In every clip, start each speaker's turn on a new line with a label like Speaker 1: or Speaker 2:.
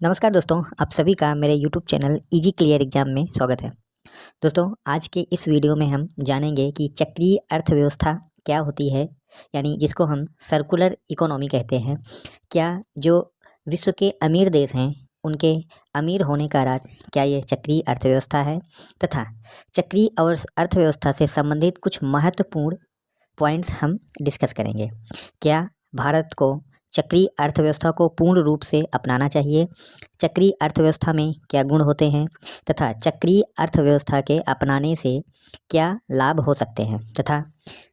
Speaker 1: नमस्कार दोस्तों, आप सभी का मेरे YouTube channel easy clear exam में स्वागत है। दोस्तों, आज के इस वीडियो में हम जानेंगे कि चक्रीय अर्थव्यवस्था क्या होती है, यानी जिसको हम सर्कुलर इकोनॉमी कहते हैं। क्या जो विश्व के अमीर देश हैं उनके अमीर होने का राज क्या ये चक्रीय अर्थव्यवस्था है, तथा चक्रीय और अर्थव्यवस्था से संबंधित कुछ महत्वपूर्ण पॉइंट्स हम डिस्कस करेंगे। क्या भारत को चक्रीय अर्थव्यवस्था को पूर्ण रूप से अपनाना चाहिए? चक्रीय अर्थव्यवस्था में क्या गुण होते हैं, तथा चक्रीय अर्थव्यवस्था के अपनाने से क्या लाभ हो सकते हैं, तथा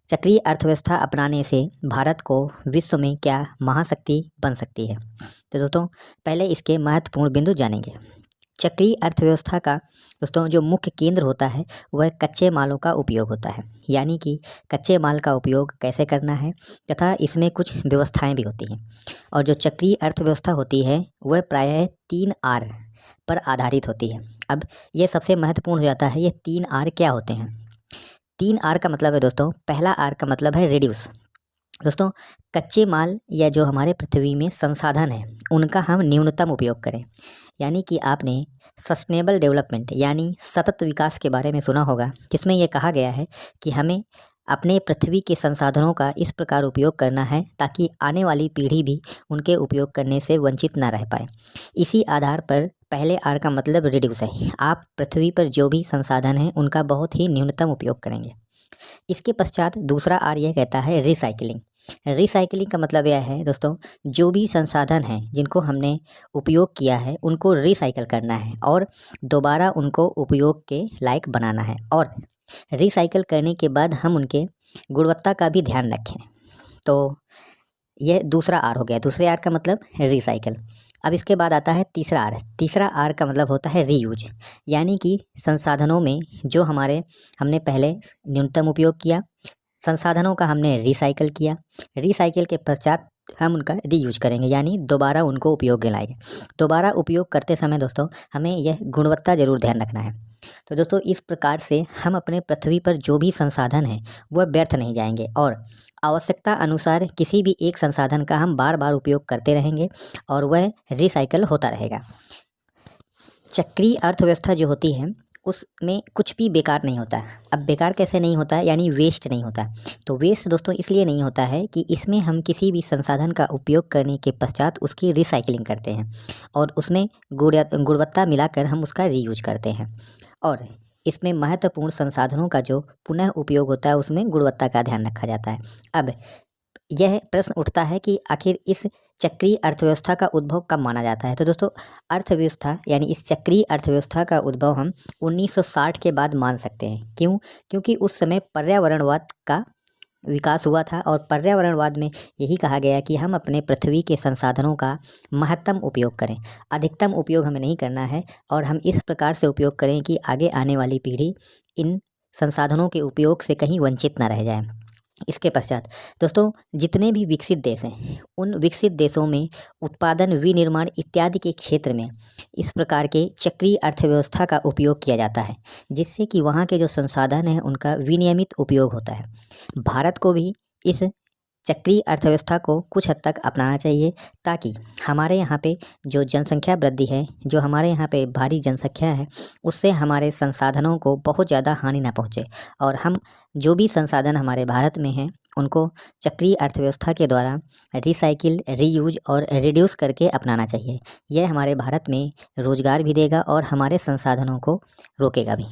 Speaker 1: चक्रीय अर्थव्यवस्था अपनाने से भारत को विश्व में क्या महाशक्ति बन सकती है। तो दोस्तों, पहले इसके महत्वपूर्ण बिंदु जानेंगे। चक्रीय अर्थव्यवस्था का दोस्तों जो मुख्य केंद्र होता है वह कच्चे मालों का उपयोग होता है, यानी कि कच्चे माल का उपयोग कैसे करना है, तथा इसमें कुछ व्यवस्थाएं भी होती हैं। और जो चक्रीय अर्थव्यवस्था होती है वह प्रायः 3R पर आधारित होती है। अब ये सबसे महत्वपूर्ण हो जाता है, ये 3R क्या होते हैं। 3R का मतलब है दोस्तों, पहला R का मतलब है रिड्यूस। दोस्तों, कच्चे माल या जो हमारे पृथ्वी में संसाधन है उनका हम न्यूनतम उपयोग करें, यानी कि आपने सस्टेनेबल डेवलपमेंट यानी सतत विकास के बारे में सुना होगा, जिसमें यह कहा गया है कि हमें अपने पृथ्वी के संसाधनों का इस प्रकार उपयोग करना है ताकि आने वाली पीढ़ी भी उनके उपयोग करने से वंचित न रह पाए। इसी आधार पर पहले R का मतलब रिड्यूस है। आप पृथ्वी पर जो भी संसाधन हैं उनका बहुत ही न्यूनतम उपयोग करेंगे। इसके पश्चात दूसरा R यह कहता है रिसाइकलिंग। रिसाइकलिंग का मतलब यह है दोस्तों, जो भी संसाधन हैं जिनको हमने उपयोग किया है उनको रिसाइकल करना है और दोबारा उनको उपयोग के लायक बनाना है, और रिसाइकल करने के बाद हम उनके गुणवत्ता का भी ध्यान रखें। तो यह दूसरा R हो गया। दूसरे R का मतलब रिसाइकल। अब इसके बाद आता है तीसरा R। तीसरा R का मतलब होता है रीयूज, यानी कि संसाधनों में जो हमने पहले न्यूनतम उपयोग किया, संसाधनों का हमने रिसाइकल किया, रिसाइकल के पश्चात हम उनका रीयूज करेंगे, यानी दोबारा उनको उपयोग में लाएंगे। दोबारा उपयोग करते समय दोस्तों हमें यह गुणवत्ता जरूर ध्यान रखना है। तो दोस्तों, इस प्रकार से हम अपने पृथ्वी पर जो भी संसाधन है वह व्यर्थ नहीं जाएंगे, और आवश्यकता अनुसार किसी भी एक संसाधन का हम बार बार उपयोग करते रहेंगे और वह रिसाइकल होता रहेगा। चक्रीय अर्थव्यवस्था जो होती है उसमें कुछ भी बेकार नहीं होता। अब बेकार कैसे नहीं होता, यानी वेस्ट नहीं होता। तो वेस्ट दोस्तों इसलिए नहीं होता है कि इसमें हम किसी भी संसाधन का उपयोग करने के पश्चात उसकी रिसाइकलिंग करते हैं और उसमें गुणवत्ता मिलाकर हम उसका रीयूज करते हैं, और इसमें महत्वपूर्ण संसाधनों का जो पुनः उपयोग होता है उसमें गुणवत्ता का ध्यान रखा जाता है। अब यह प्रश्न उठता है कि आखिर इस चक्रीय अर्थव्यवस्था का उद्भव कब माना जाता है। तो दोस्तों, अर्थव्यवस्था यानी इस चक्रीय अर्थव्यवस्था का उद्भव हम 1960 के बाद मान सकते हैं। क्यों? क्योंकि उस समय पर्यावरणवाद का विकास हुआ था, और पर्यावरणवाद में यही कहा गया कि हम अपने पृथ्वी के संसाधनों का महत्तम उपयोग करें, अधिकतम उपयोग हमें नहीं करना है, और हम इस प्रकार से उपयोग करें कि आगे आने वाली पीढ़ी इन संसाधनों के उपयोग से कहीं वंचित न रह जाए। इसके पश्चात दोस्तों, जितने भी विकसित देश हैं उन विकसित देशों में उत्पादन, विनिर्माण इत्यादि के क्षेत्र में इस प्रकार के चक्रीय अर्थव्यवस्था का उपयोग किया जाता है, जिससे कि वहाँ के जो संसाधन हैं उनका विनियमित उपयोग होता है। भारत को भी इस चक्रीय अर्थव्यवस्था को कुछ हद तक अपनाना चाहिए, ताकि हमारे यहाँ पे जो जनसंख्या वृद्धि है, जो हमारे यहाँ पे भारी जनसंख्या है, उससे हमारे संसाधनों को बहुत ज़्यादा हानि ना पहुँचे, और हम जो भी संसाधन हमारे भारत में हैं उनको चक्रीय अर्थव्यवस्था के द्वारा रिसाइकिल, रीयूज और रिड्यूस करके अपनाना चाहिए। यह हमारे भारत में रोजगार भी देगा और हमारे संसाधनों को रोकेगा भी।